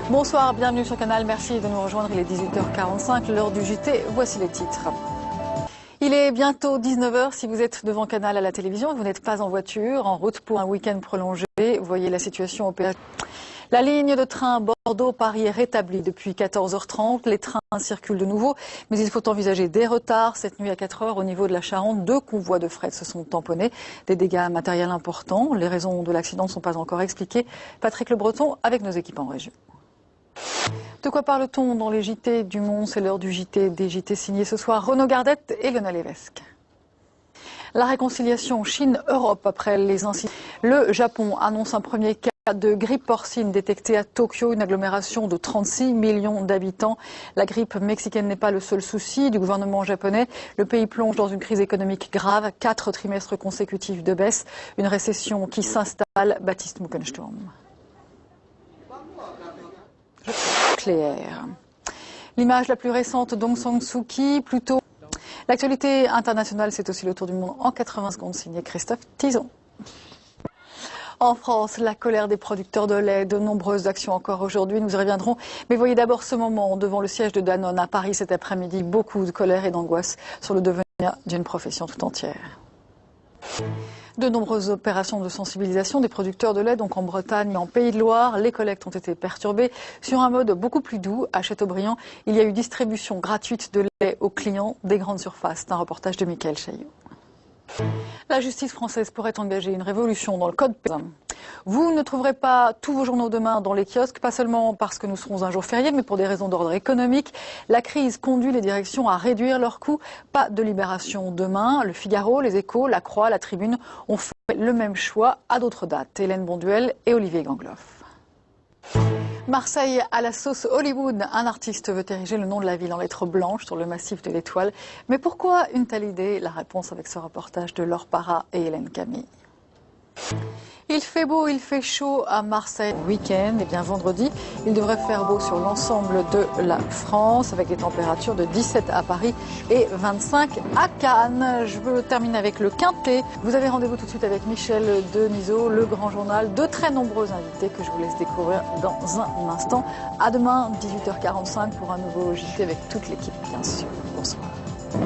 Bonsoir, bienvenue sur Canal, merci de nous rejoindre, il est 18h45, l'heure du JT, voici les titres. Il est bientôt 19h, si vous êtes devant Canal à la télévision, vous n'êtes pas en voiture, en route pour un week-end prolongé, vous voyez la situation au péage. La ligne de train Bordeaux-Paris est rétablie depuis 14h30, les trains circulent de nouveau, mais il faut envisager des retards. Cette nuit à 4h, au niveau de la Charente, 2 convois de fret se sont tamponnés, des dégâts matériels importants. Les raisons de l'accident ne sont pas encore expliquées. Patrick Le Breton avec nos équipes en région. De quoi parle-t-on dans les JT du Monde? C'est l'heure du JT, des JT signés ce soir Renaud Gardette et Lionel Evesque. La réconciliation Chine-Europe après les incidents. Le Japon annonce un premier cas de grippe porcine détecté à Tokyo, une agglomération de 36 millions d'habitants. La grippe mexicaine n'est pas le seul souci du gouvernement japonais. Le pays plonge dans une crise économique grave, 4 trimestres consécutifs de baisse, une récession qui s'installe. Baptiste Muckensturm. Claire. L'image la plus récente d'Aung San Suu Kyi, plutôt. L'actualité internationale, c'est aussi le tour du monde en 80 secondes, signé Christophe Tison. En France, la colère des producteurs de lait, de nombreuses actions encore aujourd'hui, nous y reviendrons. Mais voyez d'abord ce moment devant le siège de Danone à Paris cet après-midi, beaucoup de colère et d'angoisse sur le devenir d'une profession tout entière. De nombreuses opérations de sensibilisation des producteurs de lait, donc en Bretagne et en Pays de Loire. Les collectes ont été perturbées sur un mode beaucoup plus doux. À Châteaubriand, il y a eu distribution gratuite de lait aux clients des grandes surfaces. C'est un reportage de Mickaël Chaillot. La justice française pourrait engager une révolution dans le code pénal. Vous ne trouverez pas tous vos journaux demain dans les kiosques, pas seulement parce que nous serons un jour férié, mais pour des raisons d'ordre économique. La crise conduit les directions à réduire leurs coûts. Pas de libération demain. Le Figaro, les Échos, la Croix, la Tribune ont fait le même choix à d'autres dates. Hélène Bonduel et Olivier Gangloff. Marseille à la sauce Hollywood. Un artiste veut ériger le nom de la ville en lettres blanches sur le massif de l'Étoile. Mais pourquoi une telle idée? La réponse avec ce reportage de Laure Parra et Hélène Camille. Il fait beau, il fait chaud à Marseille. Week-end, et bien vendredi, il devrait faire beau sur l'ensemble de la France avec des températures de 17 à Paris et 25 à Cannes. Je veux terminer avec le Quintet. Vous avez rendez-vous tout de suite avec Michel Denisot, le Grand Journal, de très nombreux invités que je vous laisse découvrir dans un instant. À demain, 18h45 pour un nouveau JT avec toute l'équipe, bien sûr.